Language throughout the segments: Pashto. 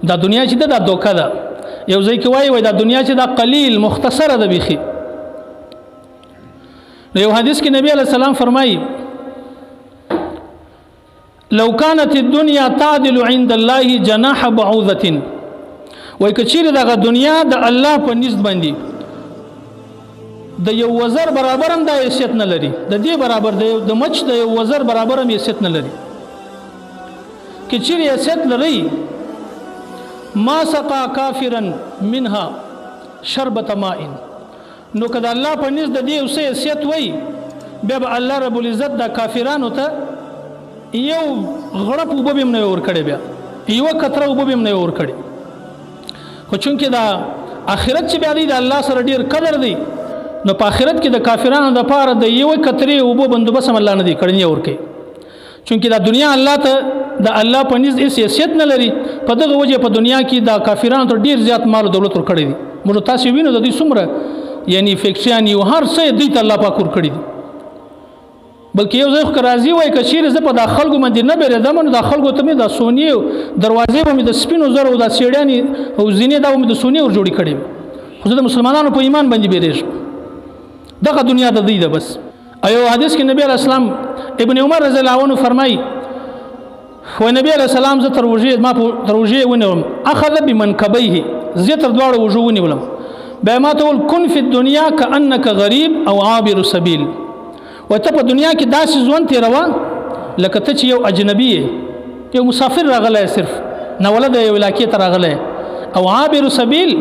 دا دنیا چې دا دوکه ده. یو ځای کې وایي دا دنیا چې دا قلیل مختصره ده بیخي. نو یو حدیث کې نبی علیہ السلام فرمایي لو كانت الدنيا تعدل عند الله جناح بعوضة، وای کچیر دغه دنیا د الله په نسبت باندې د یو وزر برابر هم د حیثیت نه لري، د دې برابر د مچ د یو وزر برابر هم حیثیت نه لري. کچیر حیثیت لري ما سقا کافرا منها شربة ماء، نو کله الله په نسبت د دې اوسه حیثیت وای بیا به الله رب العزت د کافرانو ته یو غړپ وبم نه ور کړي، بیا یو کتره وبم نه ور کړي. خو چونکې دا آخرت چې بیا دی د الله سره ډیر قدر دی، نو په آخرت کې د کافرانو د پاره د یو کترې وبو بندوبست الله نه دی کړی ور کوي. چونکې دا دنیا الله ته د الله په نس هیڅ حیثیت نه لري، په دغه وجه په دنیا کې د کافرانو ته ډیر زیات مال او دولت ور کړی دي. موږ تاسو وینو د دې څومره یعنی فیکشن یو هر څه دی ته الله پاک ور کړی دي. بلکې یو ځای خو راځي وای کچیر زه په د خلکو باندې نه بیرېدم، نو د خلکو ته مې د سونی دروازې به مې د سپینو زرو د سیړیانې او زینې دا مې د سونی ور جوړې کړې، خو زه د مسلمانانو په ایمان باندې بیرېږم. دغه دنیا د دی ده بس. ایو حدیث کې نبی علیہ السلام ابن عمر رضی الله عنه فرمایي و نبی علیہ السلام زه تر وجې ونیولم اخذ بمنکبیه، زه تر دواړو وجو ونیولم، بیا ما ته وویل کن فی الدنیا کأنک غریب او عابر سبیل، و ته په دنیا کې داسې ژوند تېروه لکه ته چې یو اجنبي یې، یو مسافر راغلی صرف ناوله د یو علاقې ته راغلی، او عابر سبیل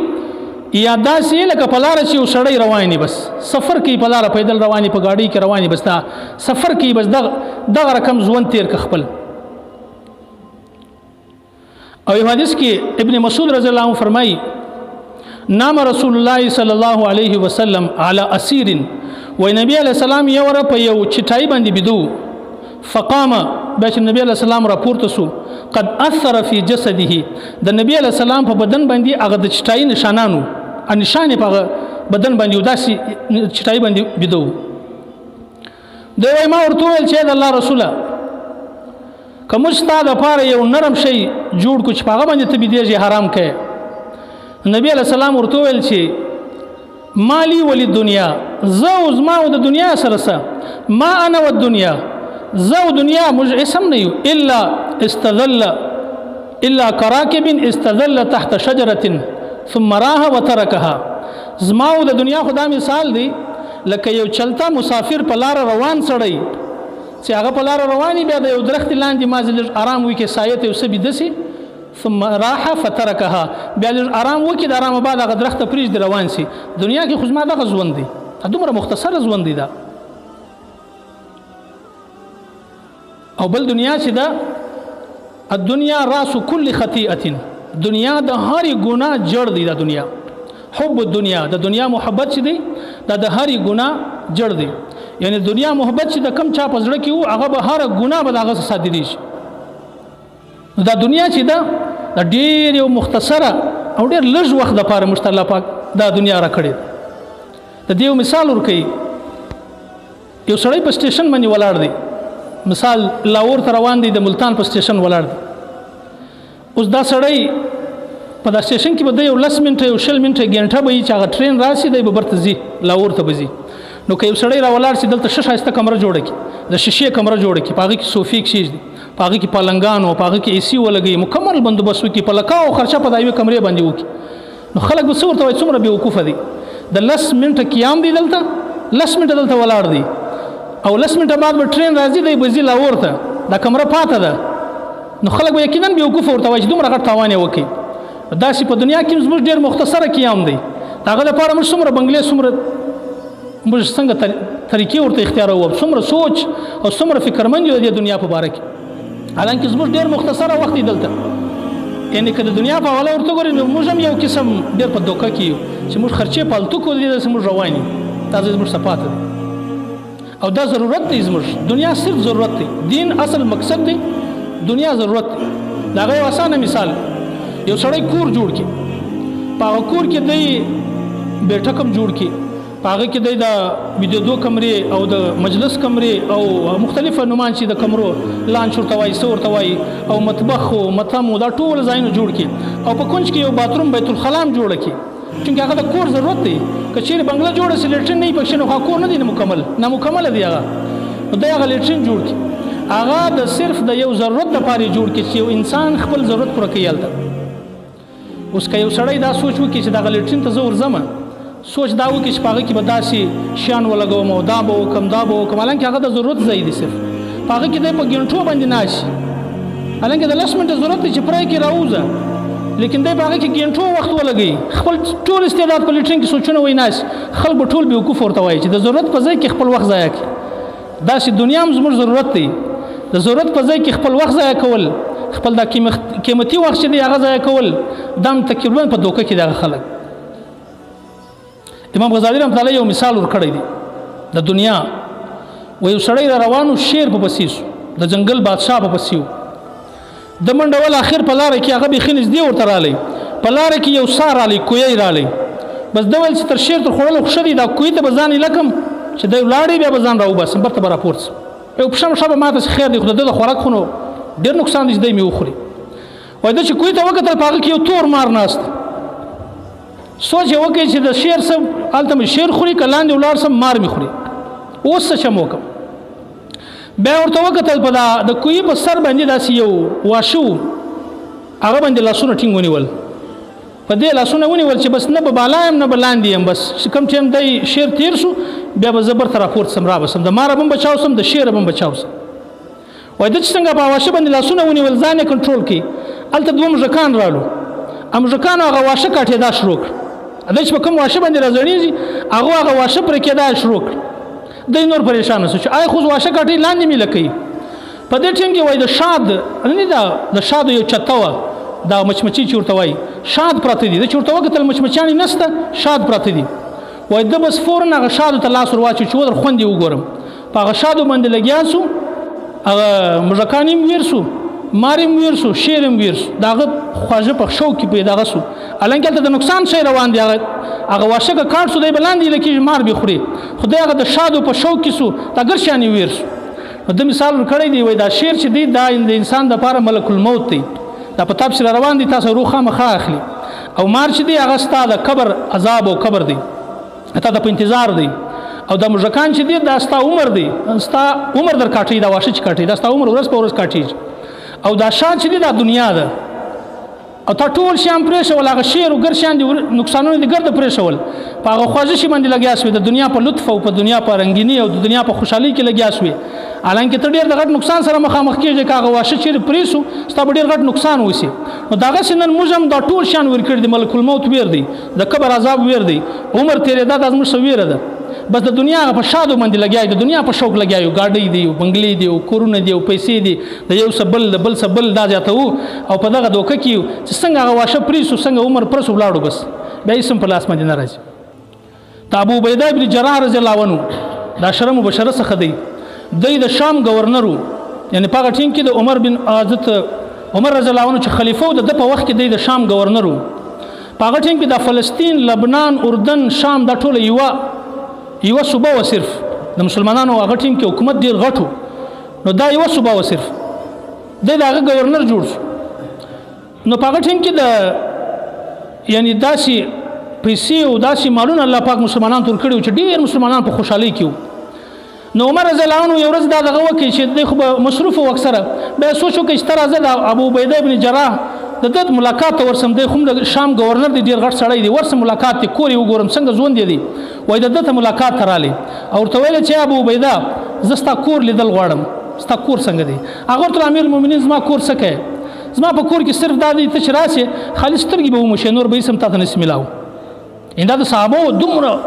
یا داسې لکه په لاره چې یو سړی روان وي، بس سفر کوي په لاره پیدل روان وي، په ګاډۍ کې روان وي، بس دا سفر کوي، بس دغه رقم ژوند تېر که خپل. او یو حدیث کې ابن مسعود رضی الله عنه فرمایي نام رسول الله صلی الله علیه وسلم علی اسیر، و نبی علیہ السلام یو ور په یو چټای باندې بيدو، فقام بچ نبی علیہ السلام راپورته سو، قد اثر فی جسده، د نبی علیہ السلام په بدن باندې هغه د چټای نشانانو نشانه په بدن باندې وداسي چټای باندې بيدو. دوی ما ورته ویل چې د الله رسوله کوم استاد لپاره یو نرم شی جوړ کو چې هغه باندې ته بيدېږي حرام کړي. نبی علیہ السلام ورته ویل چې مالی ولی دنیا، زو زما د دنیا سره سره، ما انا والدنيا، زو دنیا مج اسم نه یو الا استذل الا كراكب استذل تحت شجره ثم راها وتركها. زما د دنیا خدا مثال دی لکه یو چلتا مسافر په لار روان سړی چې هغه په لار رواني بیا د یو درخت لاندې مازل آرام وي کې سایه ته وسبي دسي، ثم راح فتركها، بیا لږ آرام وکړي، د آرام بعد هغه درخت پرېږدي روان سي. دنیا کې خو زما دغه ژوند دی، دومره مختصره ژوند دی دا. او بل دنیا چې ده الدنیا راس كل خطیئه، دنیا د هرې ګناه جړ دی. دا دنیا حب الدنیا، د دنیا محبت چې دی دا د هرې ګناه جړ دی. یعنی دنیا محبت چې د کم چا په زړه کې وو هغه به هره ګناه به د هغه صادریږي. دا دنیا چې ده دا ډېر یو مختصره او ډېر لږ وخت دپاره موږ الله پاک دا دنیا را کړې. د دې یو مثال ورکوي، یو سړی په سټیشن باندې ولاړ دی، مثال لاهور ته روان دی، د ملتان په سټیشن ولاړ دی. اوس دا سړی په دا سټیشن کې به د یو 10 منټه یو 20 منټه ګنټه به چې هغه ټرین راسي دی به برته ځي لاهور ته به ځي. نو که یو سړی را ولاړ شي دلته ښه ښایسته کمره جوړه کړي، د شیشې کمره جوړه کړي، په هغې کې صوفي کښېږدي، په هغې کې پالنګان او په هغې کې AC ولګوي، مکمل بندوبست وکړي، په لکاو خرچه په دا یوې کمرې باندې وکړي. نو خلک به څه ورته وایي څومره بېوقوفه دي. د 10 منټه قیام دی دلته، 10 منټه دلته ولاړ دی، او 10 منټه بعد به ټرین راځي دی به ځي لاهور ته، دا کمره پاته ده. نو خلک به یقینا بېوقوفه ورته وایي چې دومره غټ تاوان یې وکړي. داسې په دنیا کې زموږ ډېر مختصره قیام دی، د هغه لپاره موږ څومره بنګلې څومره موږ څنګه طریقې ورته اختیاروو، څومره سوچ او څومره فکرمند یو د دنیا په باره کې. حالانکه زموږ ډېر مختصره وخت دی دلته. یعنی که د دنیا په حواله ورته ګورئ نو موږ هم یو قسم ډېر په دوکه کې یو چې موږ خرچې پالتو کو دي، داسې موږ روان یو، دا زموږ صفات دی او دا ضرورت دی. زموږ دنیا صرف ضرورت دی، دین اصل مقصد دی، دنیا ضرورت دی. د هغه یو اسانه مثال، یو سړی کور جوړ کړي، په هغه کور کې دی بیټک هم جوړ کړي، هغه کې د ویډیو کمرې او د مجلس کمرې او مختلفه نومان چې د کمرو لانچ ورته وایي څه ورته وایي او مطبخ او مطعم دا ټول ځایونه جوړ کړي او په کونج کې یو باتروم بیت الخلا هم جوړ کړي چونکې هغه د کور ضرورت دی که چیرې بنګله جوړه سي لیټرین نه وي پکښې نو هغه کور نه دی نامکمله دی هغه نو دی هغه لیټرین جوړ کړي هغه د صرف د یو ضرورت لپاره جوړ کړي چې یو انسان خپل ضرورت پوره کوي هلته اوس که یو سړی دا سوچ وکړي چې دغه لیټرین ته زه ورځم سوچ دا وکړي چې په هغه کې به داسې شیان ولګوم او دا به وکړم دا به وکړم حالانکې هغه د ضرورت ځای دی صرف په هغه کې دی په ګنټو باندې ناشي حالانکې د 10 منټه ضرورت دی چې پرای کې راوځه لیکن دی په هغه کې ګنټو وخت ولګوي خپل ټول استعداد په لیټرین کې سوچونه وایي ناشي خلک به ټول بیوقوف ورته وایي چې د ضرورت په ځای کې خپل وخت ضایع کړي داسې دنیا هم زموږ ضرورت دی د ضرورت په ځای کې خپل وخت ضایع کول خپل دا قیمتي وخت چې دی هغه ضایع کول دا هم تقریبا په دوکه کې دغه خلک امام غزالی رحمت الله یو مثال ورکړی دی د دنیا و یو سړی را روانو شیر په پسې سو د ځنګل بادشاه په پسې و د منډه ول اخر په لاره کې هغه بېخي نږدې ورته رالی په لاره کې یو سا رالی کویی رالی بس ده ویل چې تر شیر تر خوړلو ښه دی دا کویي ته به ځان لکم چې دی ولاړې بیا به ځان راوباسم برته به راپورته سم یو پښه مشه به ماته چې خیر دی خو د ده د خوراک خو نو ډېر نقصان دی چې دی مې وخوري وایي ده چې کویي ته وکتل په هغه کې یو تور مار ناست سوچ یې وکړي چې د شیر سم هلته مې شیر خوري که لاندې ولاړ سم مار مې خوري اوس څه چم وکړم بیا ورته وکتل په د کویي په سر باندې داسې یو واښه و هغه باندې لاسونه ټینګ ونیول په دې لاسونه ونیول چې بس نه به بالا یم نه به لاندې یم بس چې کوم ټایم دی شیر تیر شو بیا به زه برته راپورته سم رابسم د ماره به هم بچاو سم د شیره به هم بچاو سم وایي ده چې څنګه په واښه باندې لاسونه ونیول ځان یې کنټرول کړي هلته دوه مژکان رالو مژکانو هغه واښه کاټېدا شروع کړ دی چې په کوم واښه باندې راځړېږي هغه واښه پرې کېدا شروع کړ دی نور پریشانه شو چې آی خو واښه کاټې لاندې مې لکوي په دې ټایم کې وایي د شاد نه د شادو یو چته وه دا مچمچي چې ورته وایي شاد پراته دي د چې ورته وکتل مچمچیانې نسته شاد پراته دي وایي ده بس فورا هغه شادو ته لاس ور واچوي چې ودر خوند یې وګورم په هغه شادو باندې لګیا سو هغه مژکان یې ویر سو مار یې ویر سو شیر یې ویر سو د هغه خواږه په شو کې پیدا سو حالانکې هلته د نقصان شی روان دی هغه واښه که کاټ سو دی به لاندې لکېږي مار به خوري خو دی هغه د شادو په شوق کې سو دا ګر شیان یې ویر سو نو ده مثال ورکړی دی وایي دا شیر چې دی دا د انسان دپاره ملک الموت دی دا په تاب سره روان دی تاسو روح خامخا اخلي او مار چې دی هغه ستا د قبر عذاب او قبر دی تا د په انتظار دی او د مژکان چې دی دا ستا عمر دی ستا عمر در کاټي دا واښه چې کاټي دا ستا عمر ورځ په ورځ کاټیږي او دا شان چې دی دا دنیا ده او تا ټول شیان پرېښول هغه شیر او ګر شیان دي نقصانونه دي ګرده پرېښول په هغه خواږه شي باندې لګیا سوې د دنیا په لطف او په دنیا په رنګیني او د دنیا په خوشحالۍ کې لګیا سوې حالانکې ته ډېر د غټ نقصان سره مخامخ کېږې که هغه واښه چیرې پرېښو ستا به ډېر غټ نقصان وشي نو دغسې نن موږ هم دا ټول شیان ویر کړي دي ملک الموت ویر دی د قبر عذاب ویر دی عمر تېرېدا دا زموږ څه ویره ده بس د دنیا په شادو باندې لګیا د دنیا په شوق لګیا یو ګاډۍ دی او بنګلې دی او کورونه دی او پیسې دي د یو څه بل د بل څه بل دا زیاتوو او په دغه دوکه کې چې څنګه هغه واښه پرېښو څنګه عمر پرسو ولاړو بس بیا هېڅ هم په لاس باندې نه راځي د ابو عبیده ابن جراح رضی الله عنه دا اشره مبشره څخه دی دی د شام گورنر و یعنې په هغه ټیم کې د عمر رضی الله عنه چې خلیفه و د ده په وخت کې دی د شام گورنر و په هغه ټیم کې د فلسطین لبنان اردن شام دا ټوله یوه صوبه و صرف د مسلمانانو هغه ټیم کې حکومت ډېر غټ نو دا یوه صوبه و صرف دی د هغه گورنر جوړ شو نو په هغه ټیم کې د یعنې داسې پیسې او داسې مالونه الله پاک مسلمانانو ته ورکړي وو چې ډېر مسلمانان په خوشحالۍ کې وو نو عمر رضی الله عنه یو ورځ دا دغه وکړي چې دی خو به مصروف و اکثره بیا سوچ وکړي چې ته راځه د ابو عبیده ابن جراح د ده ملاقات ته ورسم دی خو هم د شام گورنر دی ډېر غټ سړی دی ورسم ملاقات دی کور یې وګورم څنګه ژوند یې دی وایي د ده ته ملاقات ته رالی او ورته ویل چې ابو عبیده زه ستا کور لیدل غواړم ستا کور څنګه دی هغه ورته امیر المؤمنین زما کور څه کوې زما په کور کې صرف دا دی ته چې راسې خالي سترګې به وموښې نور به هېڅ هم تا ته نسي میلاو دا د صحابو دومره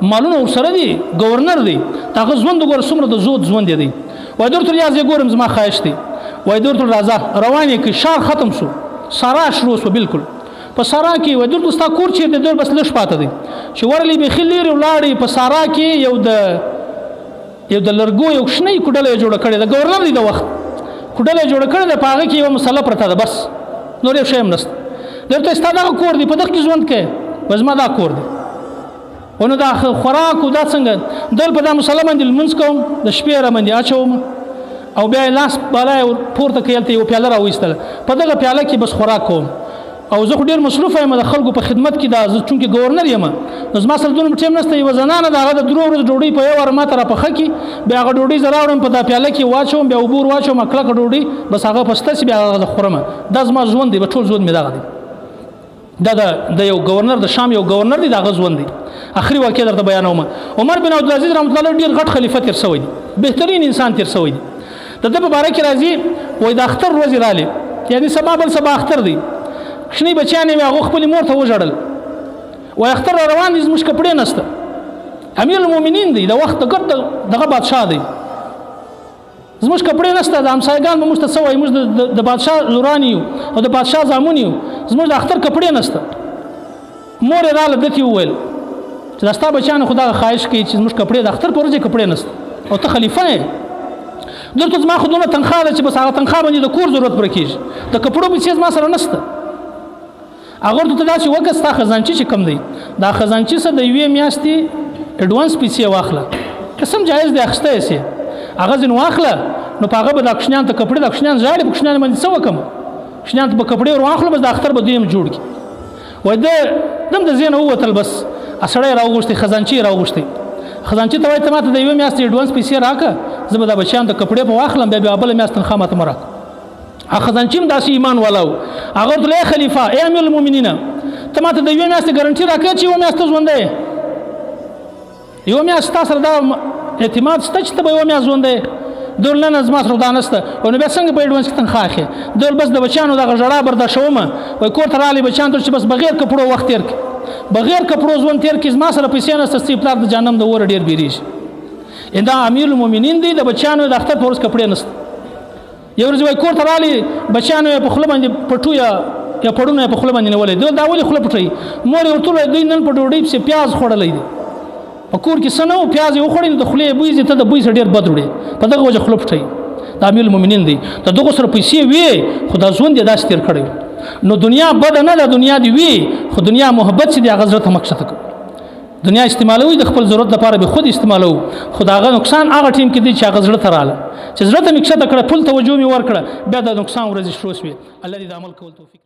مالونه ورسره دي گورنر دی د هغه ژوند وګوره څومره د زود ژوند یې دی وایي ده ورته یاز یې ګورم زما خواهش دی وایي ده ورته راځه روان یې کړي ښار ختم شو سارا شروع شوه بالکل په سارا کې وایي ده ورته ستا کور چېرې دی بس لږ پاته دی چې ورلې بیخي لرې ولاړې په سارا کې یو د لرګو یو کوچنۍ کوډله یې جوړه کړې ده گورنر دی د وخت کوډله یې جوړه کړې ده په هغه کې یوه مسله پرته ده بس نور یو شی هم نشته ده ورته ستا دغه کور دی په دغه کې ژوند کوې وایي زما دا کور دی ونه دا خوراک او دا څنګه دل په دا مسلمان دل منځ کوم د شپې را باندې اچوم او بیا لاس بالا پورته کېلته یو پیاله راوېستل په دغه پیاله کې بس خوراک کوم او زه خو ډېر مصروف یم د خلکو په خدمت کې دا زه چونکې ګورنر یم نو زما سره دومره ټیم نشته یوه زنانه د هغه د 3 ورځو ډوډۍ په یو وار ماته راپخه کړي بیا هغه ډوډۍ زه راوړم په دا پیاله کې واچوم بیا اوبه ور واچوم کلکه ډوډۍ بس هغه په ستاسې بیا هغه زه خورم دا زما ژوند دی ټول ژوند مې دغه دی دا د یو ګورنر د شام یو ګورنر دی د هغه ژوند دی آخري واقع درته بیانوم عمر بن عبدالعزیز رحمت الله ډېر غټ خلیفه تېر شوی دی بهترین انسان تېر شوی دی د ده په باره کې راځي وایي د اختر ورځې رالې یعنې سبا بل سبا اختر دی شنی بچیان یې هغه خپلې مور ته وژړل وایي اختر را روان دي زموږ کپړې نشته امیر المؤمنین دی د وخت د ګرد دغه بادشاه دی زموږ کپړې نشته د همسایګان به موږ ته څه وایي موږ د بادشاه لوران یو او د بادشاه زامن یو زموږ د اختر کپړې نشته مور یې راله ده ته وویل چې دا ستا بچیانو خو دغه خواهش کوي چې زموږ کپړې د اختر په ورځ یې کپړې نشته او ته خلیفه یې دلته زما خو دونه تنخواه ده چې بس هغه تنخواه باندې د کور ضرورت پوره کېږي د کپړو پیسې زما سره نشته هغه ورته داسې وکړه ستا خزانچي چې کوم دی دا خزانچي څه د یوې میاشتې اډوانس پیسې واخله قسم جایز دی اخیستی یې سې هغه ځینې واخله نو په هغه به دا کوشنیانو ته کپړې دا کوشنیان ژاړي په کوشنیانو باندې څه وکړم کوشنیانو ته به کپړې ور واخلو بس د اختر به دوی هم جوړ کړي وایي ده دم د ذهنه ووتل بس سړی یې راوغوښتی خزانچي یې راوغوښتی خزانچي ته وایي ته ماته د یوې میاشتې اډوانس پیسې راکړه زه به دا بچیانو ته کپړې په واخلم بیا بله میاشت تنخوا ماته مه راکړه خزانچي هم داسې ایمان والا و هغه ورته ای خلیفه ای امیر المؤمنینه ته ماته د یوې میاشتې ګارنټي راکړه چې یوه میاشت ته ژوندی یې یوه میاشت ستا سره دا اعتماد شته چې ته به یوه میاشت ژوندی یې دول نه زما سره دا نشته نو بیا څنګه په اډوانس کې تنخوا اخلې دول بس د بچیانو دغه ژړا برداشتومه وایي کور ته راغلی بچیانو ته چې بس بغیر کپړو وخت تېر کړي بغیر کپړو ژوند تېر کړي زما سره پیسې نشته ستی پلار د جهنم د اوره ډېر بیریږي دا امیر المؤمنین دی د بچیانو د اختر په ورځ کپړې نشته یو ورځ وایي کور ته راغلی بچیانو یې په خوله باندې پټو یا پړونه یې په خوله باندې نیولی دا ولې خوله پټوي مور یې ورته وویل دوی نن په ډوډۍ پسې پیاز خوړلی دی په کور کې څه نه و پیاز یې وخوړی نو د خولې بوی ته د بوی سره ډېر بد وړې په دغه وجه خوله پټوي دا امیر المؤمنین دی د دغو سره پیسې وې خو دا ژوند یې داسې تېر کړی نو دنیا بده نه ده دنیا دې وي خو دنیا محبت چې دی هغه زړه ته مه کښته کوي دنیا استعمالوي د خپل ضرورت لپاره به خود استعمالو خو د هغه نقصان هغه ټیم کې دی چې هغه زړه ته راله چې زړه ته مې کښته کړه پل توجه مې ورکړه بیا د نقصان ورځې شروع شوې الله دې د عمل کول توفیق